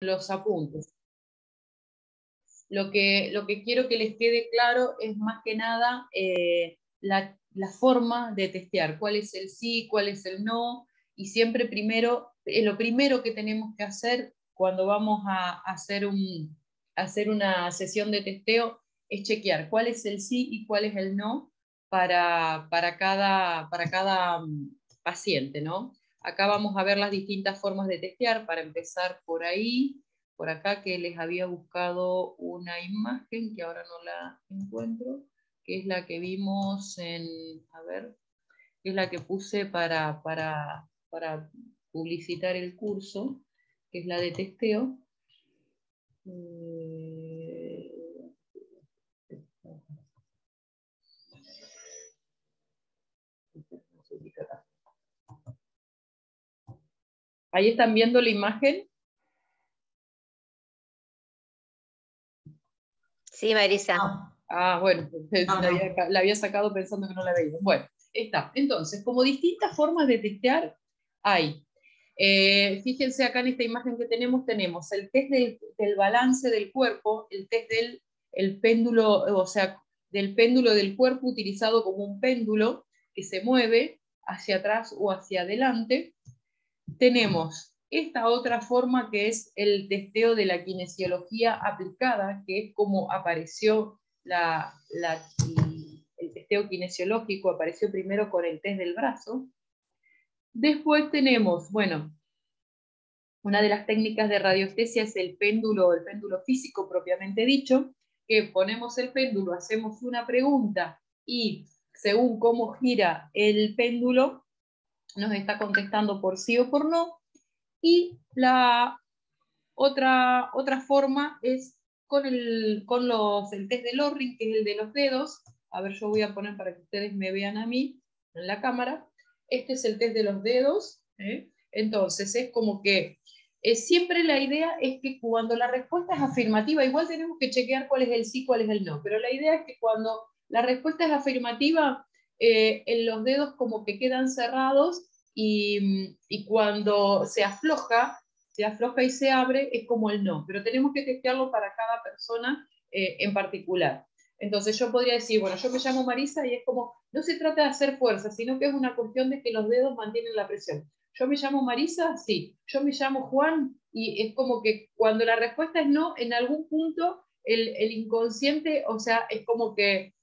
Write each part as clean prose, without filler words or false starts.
los apuntes. Lo que quiero que les quede claro es más que nada la forma de testear, cuál es el sí, cuál es el no, y siempre primero, lo primero que tenemos que hacer cuando vamos a hacer una sesión de testeo es chequear cuál es el sí y cuál es el no para cada paciente, ¿no? Acá vamos a ver las distintas formas de testear, para empezar por ahí. Por acá que les había buscado una imagen que ahora no la encuentro, que es la que vimos a ver, que es la que puse para publicitar el curso, que es la de testeo. Ahí están viendo la imagen. Sí, Marisa. Bueno, la había sacado pensando que no la veía. Bueno, está. Entonces, como distintas formas de testear hay. Fíjense acá en esta imagen que tenemos el test del balance del cuerpo, el test del péndulo, o sea, del péndulo del cuerpo utilizado como un péndulo que se mueve hacia atrás o hacia adelante. Tenemos esta otra forma que es el testeo de la kinesiología aplicada, que es como apareció el testeo kinesiológico, apareció primero con el test del brazo. Después tenemos, bueno, una de las técnicas de radiestesia es el péndulo físico propiamente dicho, que ponemos el péndulo, hacemos una pregunta y según cómo gira el péndulo, nos está contestando por sí o por no. Y la otra forma es con el test de Loring, que es el de los dedos. A ver, yo voy a poner para que ustedes me vean a mí en la cámara. Este es el test de los dedos. Entonces, es como que siempre la idea es que cuando la respuesta es afirmativa, igual tenemos que chequear cuál es el sí, cuál es el no, pero la idea es que cuando la respuesta es afirmativa, en los dedos como que quedan cerrados y cuando se afloja y se abre, es como el no, pero tenemos que testearlo para cada persona en particular. Entonces yo podría decir, bueno, yo me llamo Marisa y es como, no se trata de hacer fuerza, sino que es una cuestión de que los dedos mantienen la presión. Yo me llamo Marisa, sí. Yo me llamo Juan y es como que cuando la respuesta es no, en algún punto el inconsciente, o sea, es como que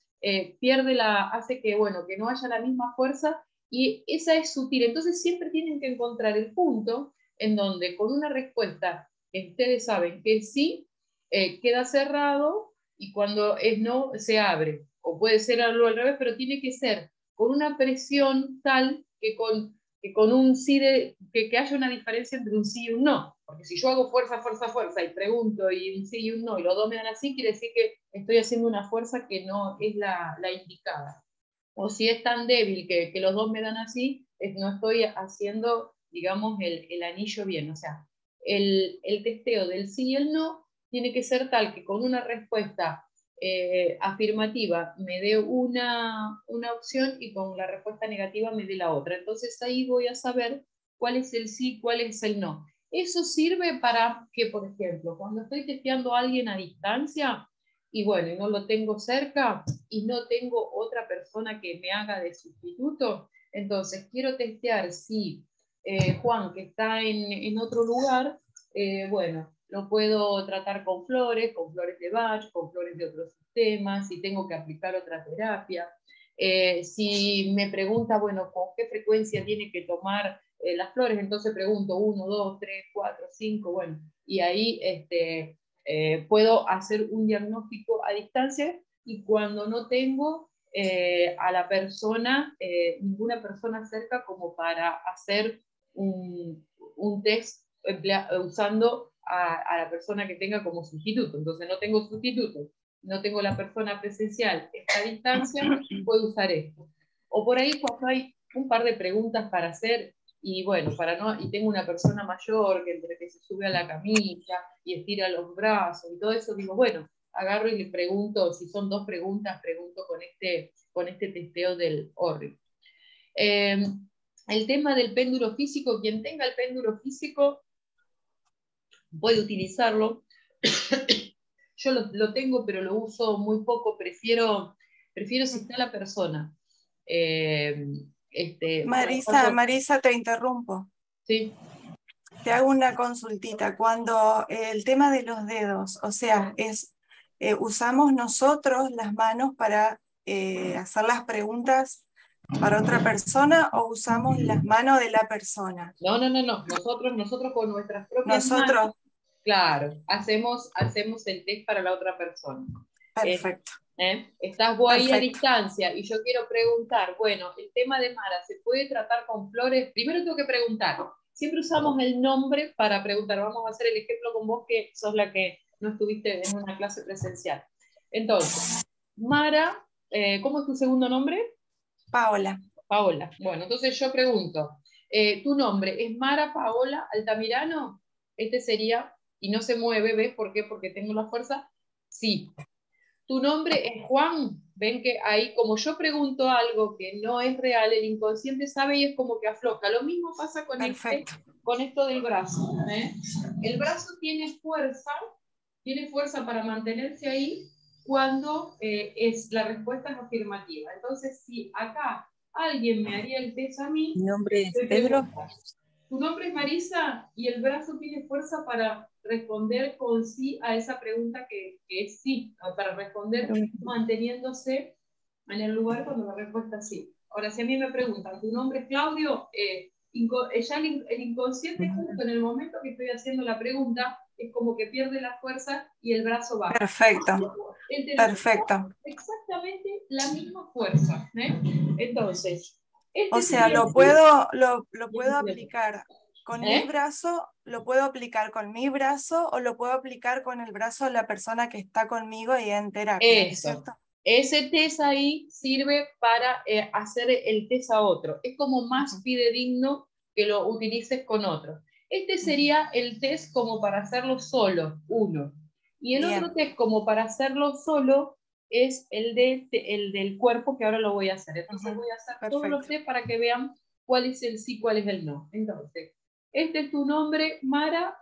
hace que, bueno, que no haya la misma fuerza y esa es sutil. Entonces siempre tienen que encontrar el punto en donde con una respuesta que ustedes saben que sí, queda cerrado y cuando es no, se abre. O puede ser algo al revés, pero tiene que ser con una presión tal que con un sí, que haya una diferencia entre un sí y un no. Porque si yo hago fuerza, fuerza, fuerza y pregunto y un sí y un no y los dos me dan así, quiere decir que estoy haciendo una fuerza que no es la indicada. O si es tan débil que los dos me dan así, no estoy haciendo, digamos, el anillo bien. O sea, el testeo del sí y el no tiene que ser tal que con una respuesta afirmativa me dé una opción y con la respuesta negativa me dé la otra. Entonces ahí voy a saber cuál es el sí, cuál es el no. Eso sirve para que, por ejemplo, cuando estoy testeando a alguien a distancia y bueno, y no lo tengo cerca y no tengo otra persona que me haga de sustituto, entonces quiero testear si Juan, que está en otro lugar, bueno, lo puedo tratar con flores de Bach, con flores de otros sistemas, si tengo que aplicar otra terapia. Si me pregunta, bueno, con qué frecuencia tiene que tomar las flores, entonces pregunto 1, 2, 3, 4, 5, bueno, y ahí puedo hacer un diagnóstico a distancia y cuando no tengo a la persona, ninguna persona cerca como para hacer un test usando a la persona que tenga como sustituto. Entonces no tengo sustituto, no tengo la persona presencial, está a distancia, puedo usar esto. O por ahí cuando hay un par de preguntas para hacer y bueno, y tengo una persona mayor que entre que se sube a la camilla y estira los brazos y todo eso, digo, bueno, agarro y le pregunto, si son dos preguntas, pregunto con este testeo del ORRI. El tema del péndulo físico, quien tenga el péndulo físico, puede utilizarlo. Yo lo tengo, pero lo uso muy poco, prefiero si está la persona. Marisa, te interrumpo. Sí. Te hago una consultita. Cuando el tema de los dedos, o sea, usamos nosotros las manos para hacer las preguntas para otra persona o usamos las manos de la persona. No. Nosotros con nuestras propias Nosotros. manos, claro, hacemos el test para la otra persona. Perfecto. Estás vos ahí a Perfecto. distancia y yo quiero preguntar, bueno, el tema de Mara, ¿se puede tratar con flores? Primero tengo que preguntar. Siempre usamos el nombre para preguntar. Vamos a hacer el ejemplo con vos, que sos la que no estuviste en una clase presencial. Entonces, Mara, ¿cómo es tu segundo nombre? Paola. Paola. Bueno, entonces yo pregunto, ¿tu nombre es Mara Paola Altamirano? Este sería, y no se mueve, ¿ves por qué? Porque tengo la fuerza. Sí. ¿Tu nombre es Juan? Ven que ahí, como yo pregunto algo que no es real, el inconsciente sabe y es como que afloja. Lo mismo pasa con, con esto del brazo. El brazo tiene fuerza para mantenerse ahí cuando la respuesta es afirmativa. Entonces, si acá alguien me haría el test a mí, mi nombre es Pedro. Tu nombre es Marisa y el brazo tiene fuerza para responder con sí a esa pregunta que es sí, para responder manteniéndose en el lugar cuando la respuesta es sí. Ahora, si a mí me preguntan, ¿tu nombre es Claudio? Ya el inconsciente, justo en el momento que estoy haciendo la pregunta, es como que pierde la fuerza y el brazo baja. Perfecto. Perfecto. Exactamente la misma fuerza. Entonces, o sea, lo puedo aplicar con mi brazo, lo puedo aplicar con mi brazo o lo puedo aplicar con el brazo de la persona que está conmigo y en terapia, Eso. ¿cierto? Ese test ahí sirve para hacer el test a otro. Es como más fidedigno que lo utilices con otro. Este sería el test como para hacerlo solo, uno. Y el otro test como para hacerlo solo es el del cuerpo, que ahora lo voy a hacer. Entonces voy a hacer todos los test para que vean cuál es el sí, cuál es el no. Entonces, ¿este es tu nombre, Mara?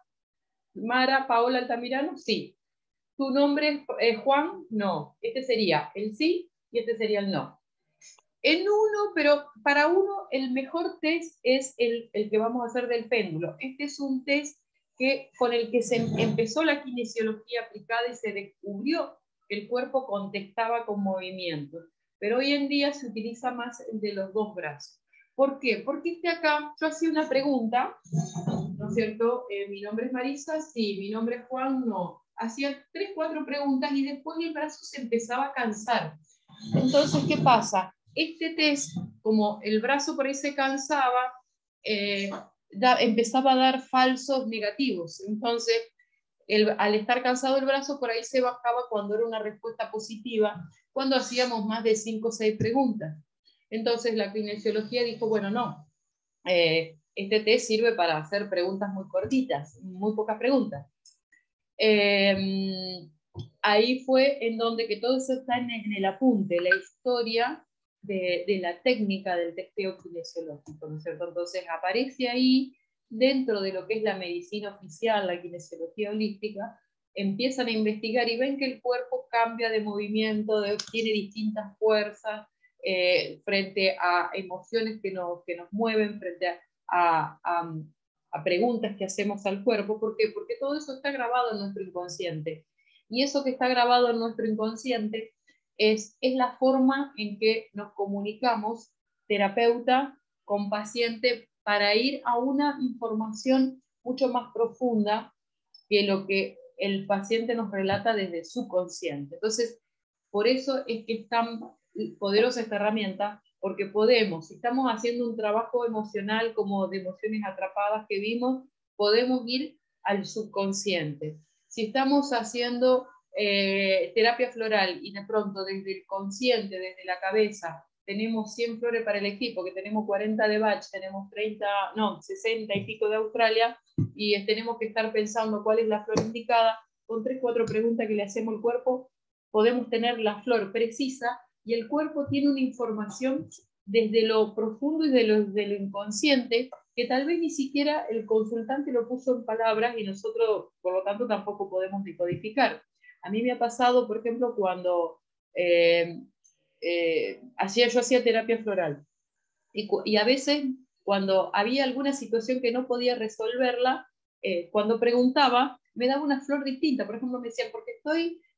¿Mara Paola Altamirano? Sí. ¿Tu nombre es Juan? No. Este sería el sí y este sería el no. En uno, pero para uno el mejor test es el que vamos a hacer del péndulo. Este es un test con el que se empezó la kinesiología aplicada y se descubrió que el cuerpo contestaba con movimientos. Pero hoy en día se utiliza más el de los dos brazos. ¿Por qué? Porque acá yo hacía una pregunta, ¿no es cierto? ¿Mi nombre es Marisa? Sí. ¿Mi nombre es Juan? No. Hacía 3, 4 preguntas y después el brazo se empezaba a cansar. Entonces, ¿qué pasa? Este test, como el brazo por ahí se cansaba, empezaba a dar falsos negativos. Entonces, al estar cansado el brazo, por ahí se bajaba cuando era una respuesta positiva, cuando hacíamos más de 5 o 6 preguntas. Entonces, la kinesiología dijo, bueno, no, este test sirve para hacer preguntas muy cortitas, muy pocas preguntas. Ahí fue en donde que todo eso está en el apunte, la historia de la técnica del testeo kinesiológico, ¿no es cierto? Entonces aparece ahí, dentro de lo que es la medicina oficial, la kinesiología holística, empiezan a investigar y ven que el cuerpo cambia de movimiento, tiene distintas fuerzas frente a emociones que nos mueven, frente a preguntas que hacemos al cuerpo. ¿Por qué? Porque todo eso está grabado en nuestro inconsciente. Y eso que está grabado en nuestro inconsciente es la forma en que nos comunicamos, terapeuta con paciente, para ir a una información mucho más profunda que lo que el paciente nos relata desde su consciente. Entonces, por eso es que es tan poderosa esta herramienta, porque podemos, si estamos haciendo un trabajo emocional como de emociones atrapadas que vimos, podemos ir al subconsciente. Si estamos haciendo terapia floral y de pronto desde el consciente, desde la cabeza, tenemos 100 flores para elegir, porque tenemos 40 de Bach, tenemos 60 y pico de Australia, y tenemos que estar pensando cuál es la flor indicada, con 3, 4 preguntas que le hacemos al cuerpo, podemos tener la flor precisa, y el cuerpo tiene una información desde lo profundo y de lo inconsciente que tal vez ni siquiera el consultante lo puso en palabras y nosotros, por lo tanto, tampoco podemos decodificar. A mí me ha pasado, por ejemplo, cuando yo hacía terapia floral, y a veces cuando había alguna situación que no podía resolverla, cuando preguntaba, me daba una flor distinta. Por ejemplo, me decían, porque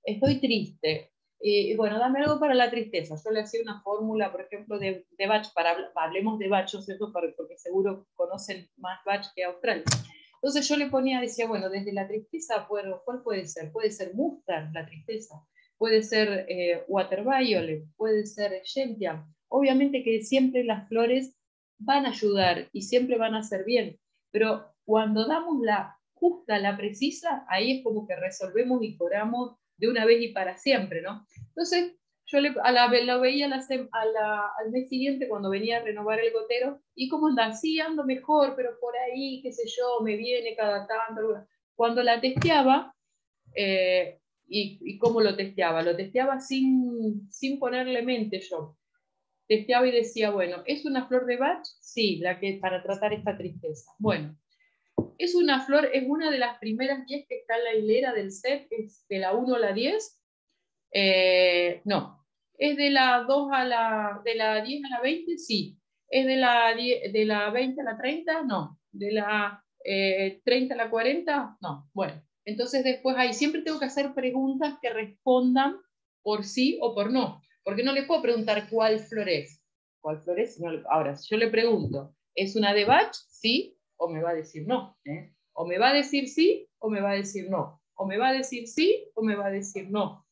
estoy triste. Y bueno, dame algo para la tristeza. Yo le hacía una fórmula, por ejemplo, de Bach, hablemos de Bach, ¿cierto? Porque seguro conocen más Bach que Austral. Entonces yo le ponía, decía, bueno, desde la tristeza, bueno, ¿cuál puede ser? Puede ser Mustard, la tristeza. Puede ser Water Violet, puede ser Gentian. Obviamente que siempre las flores van a ayudar y siempre van a hacer bien, pero cuando damos la justa, la precisa, ahí es como que resolvemos y curamos de una vez y para siempre, ¿no? Entonces, yo lo veía al mes siguiente cuando venía a renovar el gotero, y cómo anda, sí, ando mejor, pero por ahí, qué sé yo, me viene cada tanto. Cuando la testeaba, y cómo lo testeaba. Lo testeaba sin ponerle mente yo. Testeaba y decía, bueno, ¿es una flor de Bach? Sí, la que para tratar esta tristeza. Bueno, es una flor, es una de las primeras 10 que está en la hilera del set, es de la 1 a la 10. No, es de la 2 de la 10 a la 20, sí. Es de la 20 a la 30, no. De la 30 a la 40, no. Bueno, entonces después ahí siempre tengo que hacer preguntas que respondan por sí o por no. Porque no le puedo preguntar cuál flor es. ¿Cuál flor es? No, ahora, si yo le pregunto, ¿es una de Bach? Sí, o me va a decir no. O me va a decir sí, o me va a decir no. O me va a decir sí, o me va a decir no.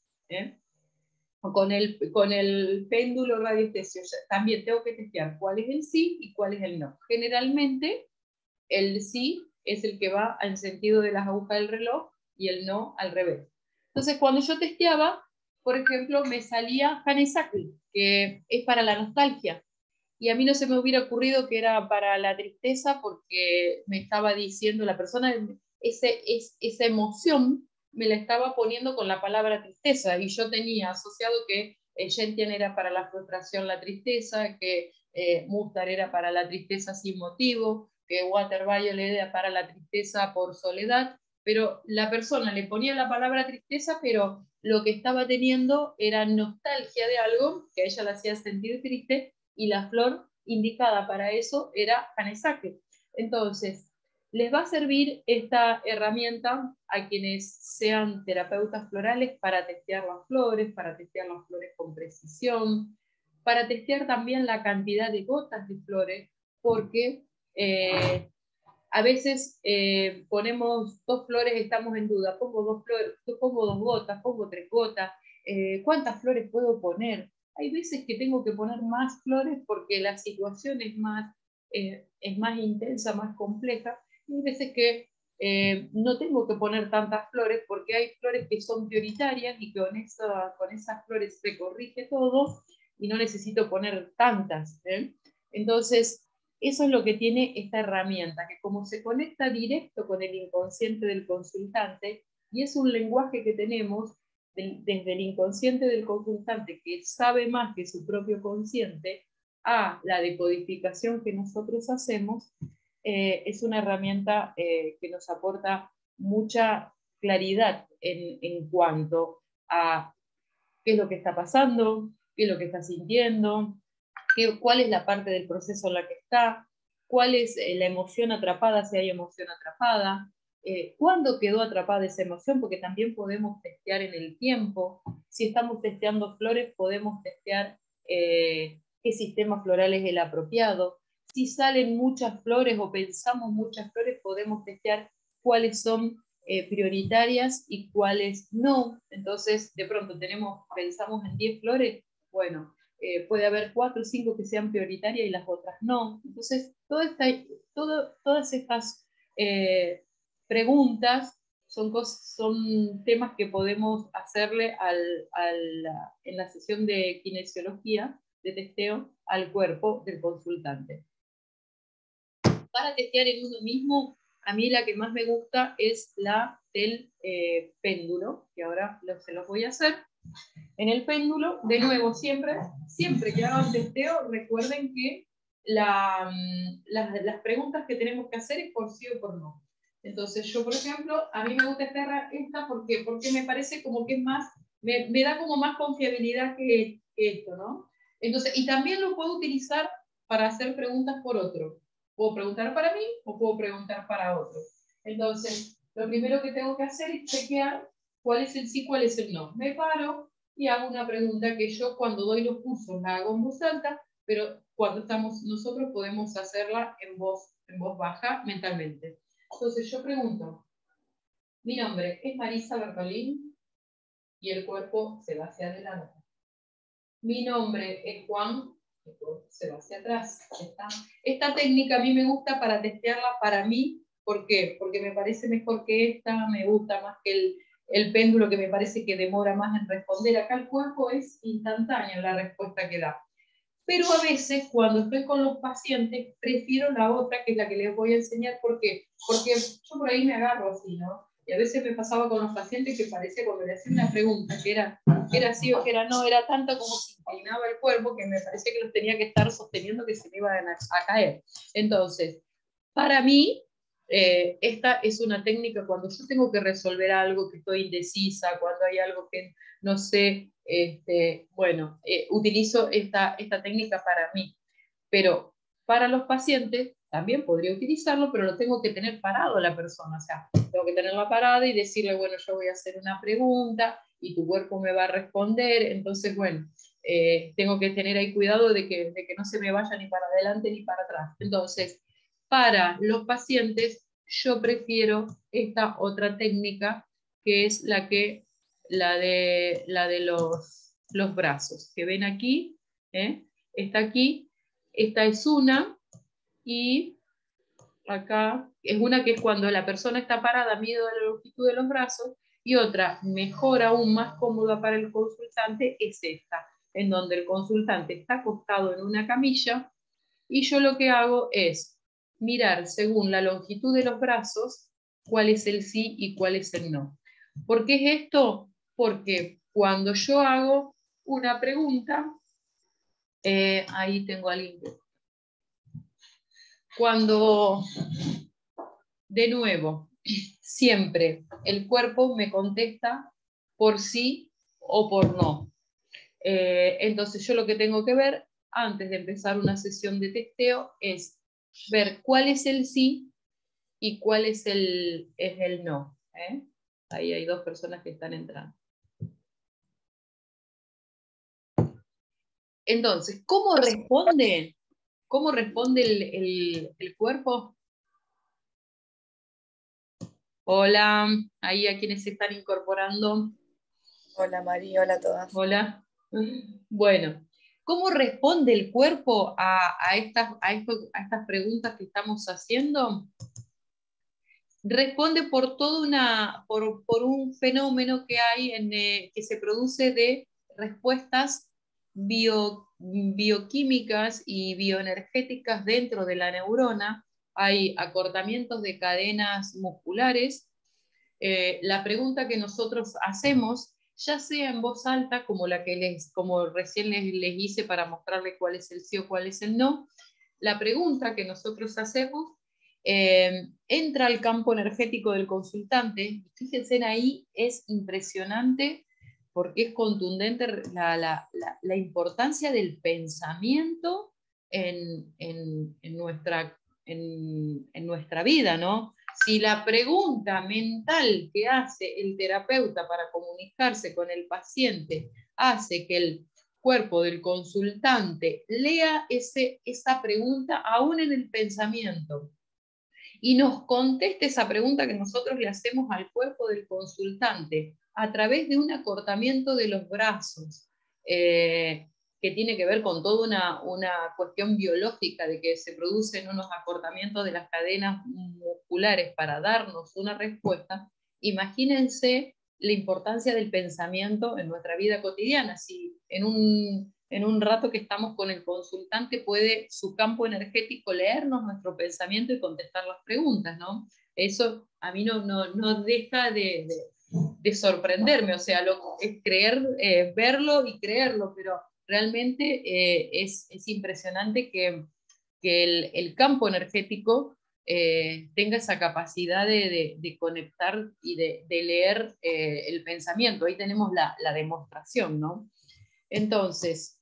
Con el péndulo radiestesio también tengo que testear cuál es el sí y cuál es el no. Generalmente el sí es el que va al sentido de las agujas del reloj y el no al revés. Entonces cuando yo testeaba, por ejemplo, me salía Hanesaki, que es para la nostalgia, y a mí no se me hubiera ocurrido que era para la tristeza, porque me estaba diciendo la persona, esa emoción me la estaba poniendo con la palabra tristeza, y yo tenía asociado que Gentian era para la frustración, la tristeza, que Mustard era para la tristeza sin motivo, que Water Violet era para la tristeza por soledad, pero la persona le ponía la palabra tristeza, pero lo que estaba teniendo era nostalgia de algo que a ella la hacía sentir triste, y la flor indicada para eso era Hanesaki. Entonces, les va a servir esta herramienta a quienes sean terapeutas florales para testear las flores con precisión, para testear también la cantidad de gotas de flores, porque a veces ponemos 2 flores, estamos en duda, pongo 2 flores, pongo 2 gotas, pongo 3 gotas, ¿cuántas flores puedo poner? Hay veces que tengo que poner más flores porque la situación es más intensa, más compleja, y hay veces que no tengo que poner tantas flores porque hay flores que son prioritarias y con esas flores se corrige todo y no necesito poner tantas. Entonces, eso es lo que tiene esta herramienta, que como se conecta directo con el inconsciente del consultante, y es un lenguaje que tenemos desde el inconsciente del consultante, que sabe más que su propio consciente, a la decodificación que nosotros hacemos, es una herramienta que nos aporta mucha claridad en cuanto a qué es lo que está pasando, qué es lo que está sintiendo, cuál es la parte del proceso en la que está, cuál es la emoción atrapada, si hay emoción atrapada, cuándo quedó atrapada esa emoción, porque también podemos testear en el tiempo. Si estamos testeando flores, podemos testear qué sistema floral es el apropiado. Si salen muchas flores o pensamos muchas flores, podemos testear cuáles son prioritarias y cuáles no. Entonces, de pronto pensamos en 10 flores, bueno, puede haber 4 o 5 que sean prioritarias y las otras no. Entonces, todas estas preguntas son temas que podemos hacerle en la sesión de kinesiología, de testeo, al cuerpo del consultante. Para testear en uno mismo, a mí la que más me gusta es la del péndulo, que ahora se los voy a hacer. En el péndulo, de nuevo, siempre que hagan testeo, recuerden que las preguntas que tenemos que hacer es por sí o por no. Entonces yo, por ejemplo, a mí me gusta esta porque me parece como que es más, me da como más confiabilidad que esto, ¿no? Entonces, y también lo puedo utilizar para hacer preguntas por otro. Puedo preguntar para mí o puedo preguntar para otro. Entonces, lo primero que tengo que hacer es chequear cuál es el sí, cuál es el no. Me paro y hago una pregunta que yo cuando doy los cursos la hago en voz alta, pero cuando estamos nosotros podemos hacerla en voz baja mentalmente. Entonces yo pregunto, mi nombre es Marisa Bertolín y el cuerpo se va hacia adelante. Mi nombre es Juan, el cuerpo se va hacia atrás. Esta técnica a mí me gusta para testearla para mí. ¿Por qué? Porque me parece mejor que esta, me gusta más que el péndulo, que me parece que demora más en responder. Acá el cuerpo es instantáneo la respuesta que da. Pero a veces, cuando estoy con los pacientes, prefiero la otra, que es la que les voy a enseñar. ¿Por qué? Porque yo por ahí me agarro así, ¿no? Y a veces me pasaba con los pacientes que parecía cuando le hacía una pregunta, que era sí o que era no, era tanto como se inclinaba el cuerpo, que me parecía que los tenía que estar sosteniendo, que se me iban a caer. Entonces, para mí, esta es una técnica cuando yo tengo que resolver algo, que estoy indecisa, cuando hay algo que no sé, bueno, utilizo esta técnica para mí, pero para los pacientes también podría utilizarlo, pero lo tengo que tener parado a la persona, o sea, tengo que tenerla parada y decirle, bueno, yo voy a hacer una pregunta y tu cuerpo me va a responder, entonces, bueno, tengo que tener ahí cuidado de que no se me vaya ni para adelante ni para atrás. Entonces, para los pacientes, yo prefiero esta otra técnica, que es la de los brazos, que ven aquí, está aquí, esta es una, y acá es una que es cuando la persona está parada, mide la longitud de los brazos, y otra, mejor aún, más cómoda para el consultante, es esta, en donde el consultante está acostado en una camilla, y yo lo que hago es mirar según la longitud de los brazos cuál es el sí y cuál es el no. ¿Por qué es esto? Porque cuando yo hago una pregunta, ahí tengo a alguien. Cuando, de nuevo, siempre el cuerpo me contesta por sí o por no. Entonces yo lo que tengo que ver antes de empezar una sesión de testeo es ver cuál es el sí y cuál es el no. Ahí hay dos personas que están entrando. Entonces, ¿cómo responde el cuerpo? Hola, ahí a quienes se están incorporando. Hola María, hola a todas. Hola. Bueno, ¿cómo responde el cuerpo a estas preguntas que estamos haciendo? Responde por por un fenómeno que hay que se produce de respuestas bioquímicas y bioenergéticas dentro de la neurona. Hay acortamientos de cadenas musculares. La pregunta que nosotros hacemos, ya sea en voz alta, como como recién les hice para mostrarles cuál es el sí o cuál es el no, la pregunta que nosotros hacemos entra al campo energético del consultante. Fíjense ahí, es impresionante porque es contundente la importancia del pensamiento en nuestra vida, ¿no? Si la pregunta mental que hace el terapeuta para comunicarse con el paciente hace que el cuerpo del consultante lea esa pregunta aún en el pensamiento y nos conteste esa pregunta que nosotros le hacemos al cuerpo del consultante a través de un acortamiento de los brazos, que tiene que ver con toda una cuestión biológica de que se producen unos acortamientos de las cadenas musculares para darnos una respuesta. Imagínense la importancia del pensamiento en nuestra vida cotidiana. Si en un rato que estamos con el consultante puede su campo energético leernos nuestro pensamiento y contestar las preguntas, ¿no? Eso a mí no deja de sorprenderme, o sea, es verlo y creerlo, pero realmente es impresionante que el campo energético tenga esa capacidad de conectar y de leer el pensamiento. Ahí tenemos la demostración, ¿no? Entonces,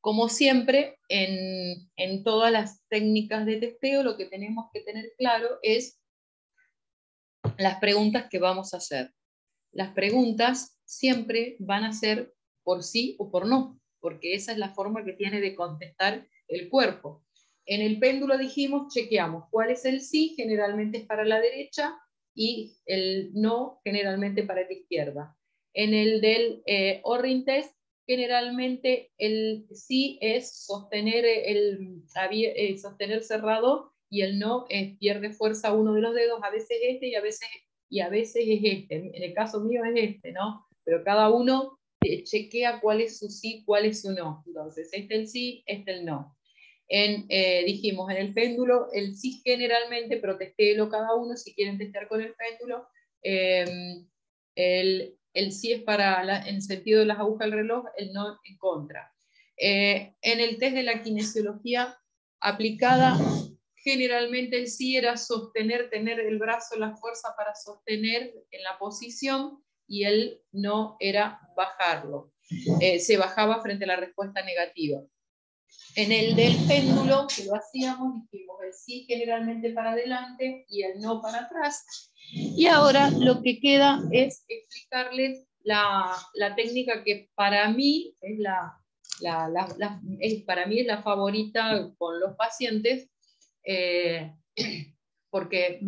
como siempre, en todas las técnicas de testeo, lo que tenemos que tener claro es las preguntas que vamos a hacer. Las preguntas siempre van a ser por sí o por no, porque esa es la forma que tiene de contestar el cuerpo. En el péndulo dijimos, chequeamos cuál es el sí, generalmente es para la derecha, y el no, generalmente para la izquierda. En el del Orrin Test, generalmente el sí es sostener, sostener cerrado, y el no es pierde fuerza uno de los dedos, a veces este y a veces es este. En el caso mío es este, ¿no? Pero cada uno chequea cuál es su sí, cuál es su no. Entonces, este el sí, este el no. Dijimos en el péndulo, el sí generalmente, pero testéelo cada uno si quieren testear con el péndulo. El sí es en el sentido de las agujas del reloj, el no en contra. En el test de la kinesiología aplicada, generalmente el sí era sostener, tener el brazo, la fuerza para sostener en la posición, y el no era bajarlo. Se bajaba frente a la respuesta negativa. En el del péndulo, que lo hacíamos, dijimos el sí generalmente para adelante y el no para atrás. Y ahora lo que queda es explicarles la técnica que para mí es para mí es la favorita con los pacientes, porque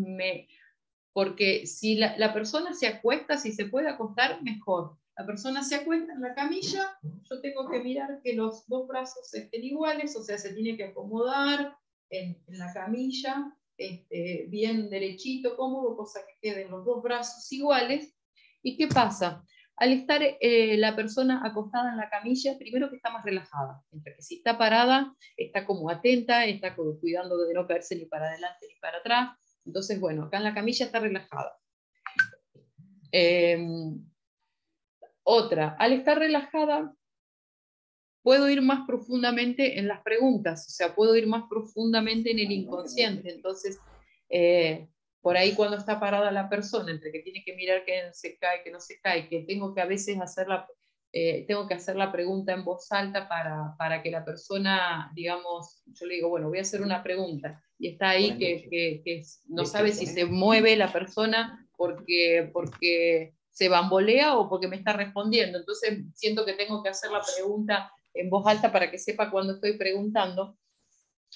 si la persona se acuesta, si se puede acostar, mejor. La persona se acuesta en la camilla, yo tengo que mirar que los dos brazos estén iguales, o sea, se tiene que acomodar en la camilla, bien derechito, cómodo, cosa que queden los dos brazos iguales. ¿Y qué pasa? Al estar la persona acostada en la camilla, primero que está más relajada, mientras que si está parada, está como atenta, está como cuidando de no caerse ni para adelante ni para atrás. Entonces, bueno, acá en la camilla está relajada. Otra, al estar relajada, puedo ir más profundamente en las preguntas, o sea, puedo ir más profundamente en el inconsciente. Entonces, por ahí cuando está parada la persona, entre que tiene que mirar que se cae, que no se cae, que tengo que a veces tengo que hacer la pregunta en voz alta para que la persona, digamos, yo le digo, bueno, voy a hacer una pregunta, y está ahí que no sabe si se mueve la persona porque se bambolea o porque me está respondiendo. Entonces siento que tengo que hacer la pregunta en voz alta para que sepa cuando estoy preguntando,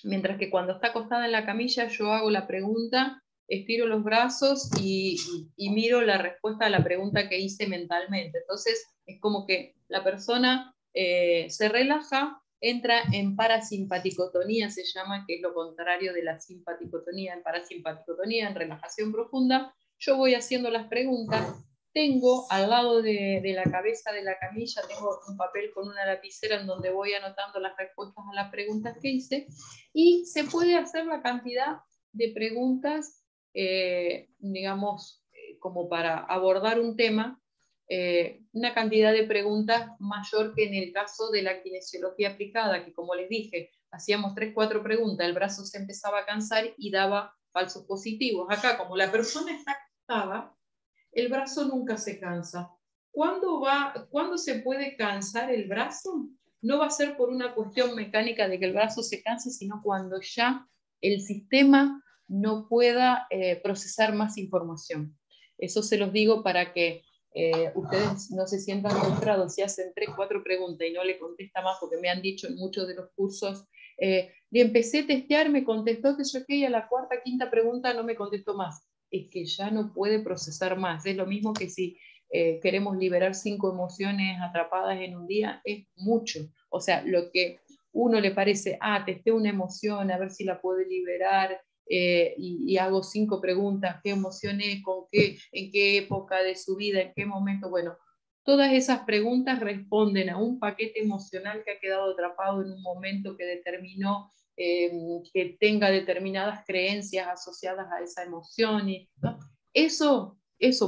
mientras que cuando está acostada en la camilla yo hago la pregunta, estiro los brazos y miro la respuesta a la pregunta que hice mentalmente. Entonces es como que la persona se relaja, entra en parasimpaticotonía, se llama, que es lo contrario de la simpaticotonía. En parasimpaticotonía, en relajación profunda, yo voy haciendo las preguntas. Tengo al lado de la cabeza de la camilla, tengo un papel con una lapicera en donde voy anotando las respuestas a las preguntas que hice, y se puede hacer la cantidad de preguntas, digamos, como para abordar un tema, una cantidad de preguntas mayor que en el caso de la kinesiología aplicada, que como les dije, hacíamos 3, 4 preguntas, el brazo se empezaba a cansar y daba falsos positivos. Acá, como la persona está acostada, el brazo nunca se cansa. ¿Cuándo se puede cansar el brazo? No va a ser por una cuestión mecánica de que el brazo se canse, sino cuando ya el sistema no pueda procesar más información. Eso se los digo para que ustedes no se sientan frustrados si hacen 3, 4 preguntas y no le contesta más, porque me han dicho en muchos de los cursos, le empecé a testear, me contestó que yo, y a la cuarta, quinta pregunta no me contestó más. Es que ya no puede procesar más. Es lo mismo que si queremos liberar 5 emociones atrapadas en un día, es mucho. O sea, lo que uno le parece, testé una emoción, a ver si la puedo liberar, y hago 5 preguntas, ¿qué emoción es? ¿Con qué? ¿En qué época de su vida? ¿En qué momento? Bueno, todas esas preguntas responden a un paquete emocional que ha quedado atrapado en un momento que determinó, que tenga determinadas creencias asociadas a esa emoción. ¿No? Eso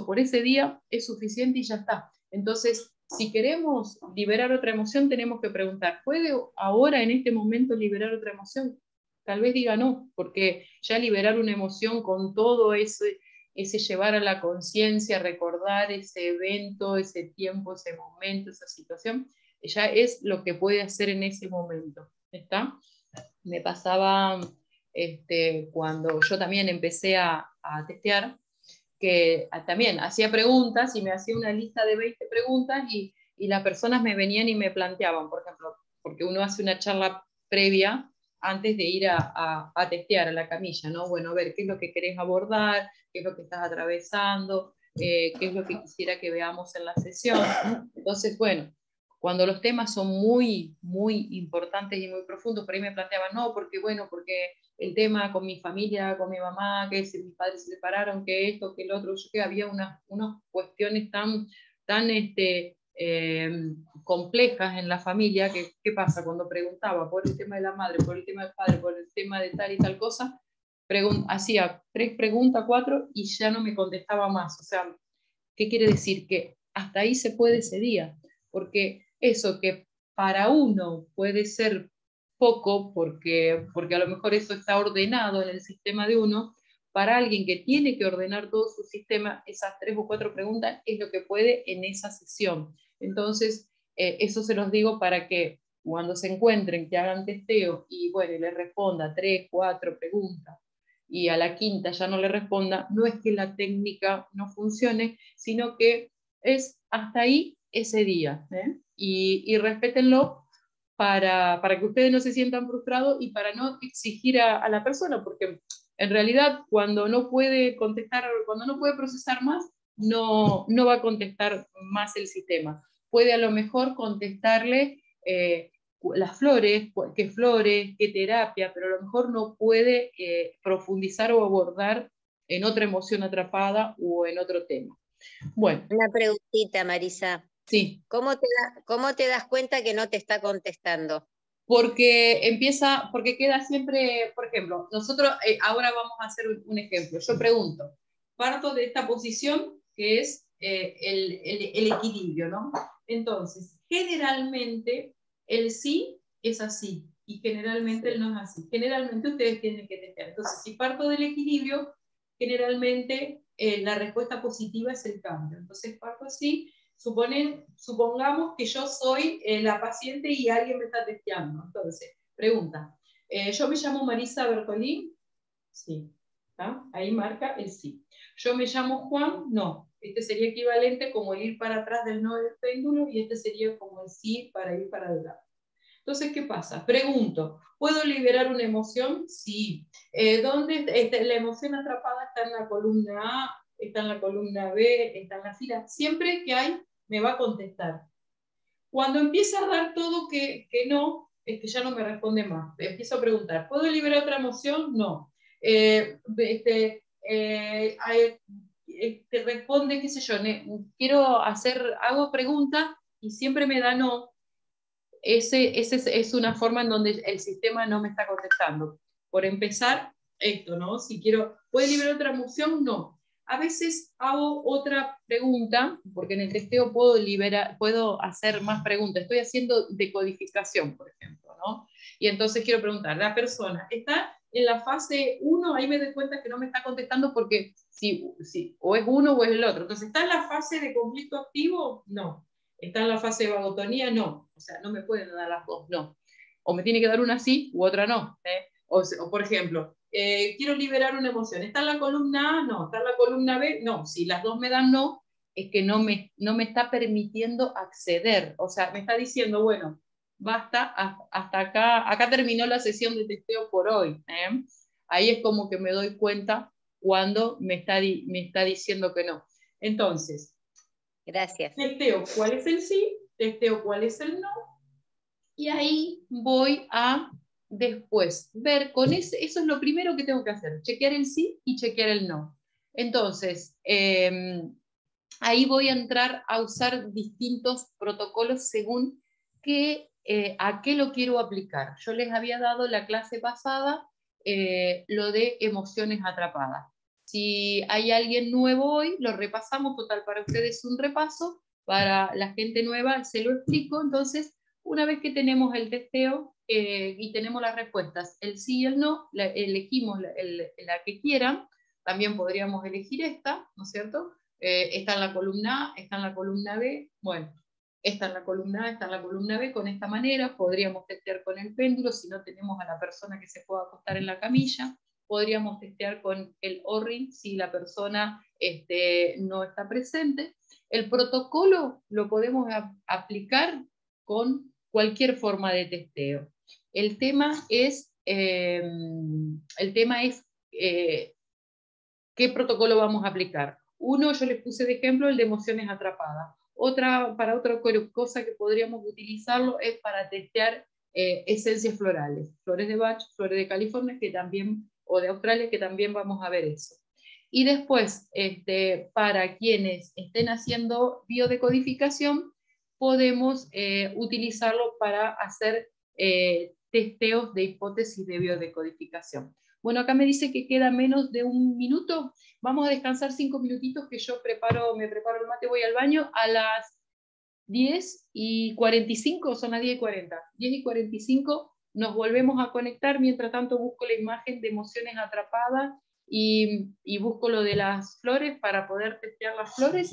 por ese día es suficiente y ya está. Entonces, si queremos liberar otra emoción, tenemos que preguntar, ¿puede ahora en este momento liberar otra emoción? Tal vez diga no, porque ya liberar una emoción con todo ese llevar a la conciencia, recordar ese evento, ese tiempo, ese momento, esa situación, ya es lo que puede hacer en ese momento. ¿Está? Me pasaba cuando yo también empecé a testear, que también hacía preguntas y me hacía una lista de 20 preguntas y las personas me venían y me planteaban, por ejemplo, porque uno hace una charla previa antes de ir a testear a la camilla, ¿no? Bueno, a ver, ¿qué es lo que querés abordar? ¿Qué es lo que estás atravesando? ¿Qué es lo que quisiera que veamos en la sesión? Entonces, bueno, cuando los temas son muy, muy importantes y muy profundos, por ahí me planteaban, no, porque bueno, porque el tema con mi familia, con mi mamá, que si mis padres se separaron, que esto, que el otro, yo que había unas cuestiones tan complejas en la familia, que ¿qué pasa? Cuando preguntaba por el tema de la madre, por el tema del padre, por el tema de tal y tal cosa, hacía 3 preguntas, 4, y ya no me contestaba más. O sea, ¿qué quiere decir? Que hasta ahí se puede ese día, porque eso que para uno puede ser poco, porque a lo mejor eso está ordenado en el sistema de uno, para alguien que tiene que ordenar todo su sistema, esas 3 o 4 preguntas es lo que puede en esa sesión. Entonces, eso se los digo para que cuando se encuentren, que hagan testeo y bueno, y les responda 3, 4 preguntas, y a la quinta ya no le responda, no es que la técnica no funcione, sino que es hasta ahí ese día. Y respétenlo para que ustedes no se sientan frustrados y para no exigir a la persona, porque en realidad cuando no puede contestar, cuando no puede procesar más, no va a contestar más el sistema. Puede a lo mejor contestarle las flores, qué terapia, pero a lo mejor no puede profundizar o abordar en otra emoción atrapada o en otro tema. Bueno. Una preguntita, Marisa. Sí. ¿Cómo te das cuenta que no te está contestando? Porque queda siempre, por ejemplo, nosotros ahora vamos a hacer un ejemplo. Yo pregunto, parto de esta posición que es el equilibrio, ¿no? Entonces, generalmente el sí es así y generalmente el no es así. Generalmente ustedes tienen que testear. Entonces, si parto del equilibrio, generalmente la respuesta positiva es el cambio. Entonces, parto así. Supongamos que yo soy la paciente y alguien me está testeando. Entonces, pregunta, ¿yo me llamo Marisa Bertolín? Sí. ¿Está? Ahí marca el sí. ¿Yo me llamo Juan? No. Este sería equivalente como el ir para atrás del no del péndulo y este sería como el sí para ir para adelante. Entonces, ¿qué pasa? Pregunto, ¿puedo liberar una emoción? Sí. ¿Dónde la emoción atrapada está en la columna A, está en la columna B, está en la fila? Siempre que hay, me va a contestar. Cuando empieza a dar todo que no, es que ya no me responde más. Empiezo a preguntar, ¿puedo liberar otra emoción? No. Responde, qué sé yo, hago preguntas y siempre me da no. Ese es una forma en donde el sistema no me está contestando. Por empezar, esto, ¿no? Si quiero, ¿puede liberar otra emoción? No. A veces hago otra pregunta, porque en el testeo puedo hacer más preguntas. Estoy haciendo decodificación, por ejemplo, ¿no? Y entonces quiero preguntar, la persona está en la fase 1, ahí me doy cuenta que no me está contestando porque si o es uno o es el otro. Entonces, ¿está en la fase de conflicto activo? No. ¿Está en la fase de vagotonía? No. O sea, no me pueden dar las dos, no. O me tiene que dar una sí u otra no. O por ejemplo, quiero liberar una emoción. ¿Está en la columna A? No. ¿Está en la columna B? No. Si las dos me dan no, es que no me está permitiendo acceder. O sea, me está diciendo, bueno, basta, hasta acá terminó la sesión de testeo por hoy. Ahí es como que me doy cuenta cuando me está diciendo que no. Entonces, gracias. Testeo cuál es el sí, testeo cuál es el no, y ahí voy a después ver eso es lo primero que tengo que hacer, chequear el sí y chequear el no. Entonces, ahí voy a entrar a usar distintos protocolos según a qué lo quiero aplicar. Yo les había dado la clase pasada lo de emociones atrapadas. Si hay alguien nuevo hoy, lo repasamos, total, para ustedes un repaso, para la gente nueva se lo explico. Entonces, una vez que tenemos el testeo y tenemos las respuestas, el sí y el no, elegimos la que quieran. También podríamos elegir esta, ¿no es cierto? Está en la columna A, está en la columna B. Bueno, esta en la columna A, está en la columna B. Con esta manera podríamos testear con el péndulo si no tenemos a la persona que se pueda acostar en la camilla. Podríamos testear con el O-ring si la persona no está presente. El protocolo lo podemos aplicar con cualquier forma de testeo. El tema es ¿qué protocolo vamos a aplicar? Uno, yo les puse de ejemplo el de emociones atrapadas. Para otra cosa que podríamos utilizarlo es para testear esencias florales, flores de Bach, flores de California, que también, o de Australia, que también vamos a ver eso. Y después, para quienes estén haciendo biodecodificación, podemos utilizarlo para hacer testeos de hipótesis de biodecodificación. Bueno, acá me dice que queda menos de un minuto. Vamos a descansar 5 minutitos que yo me preparo el mate, voy al baño. A las 10:45, son las 10:40. 10:45 nos volvemos a conectar. Mientras tanto busco la imagen de emociones atrapadas y busco lo de las flores para poder testear las flores.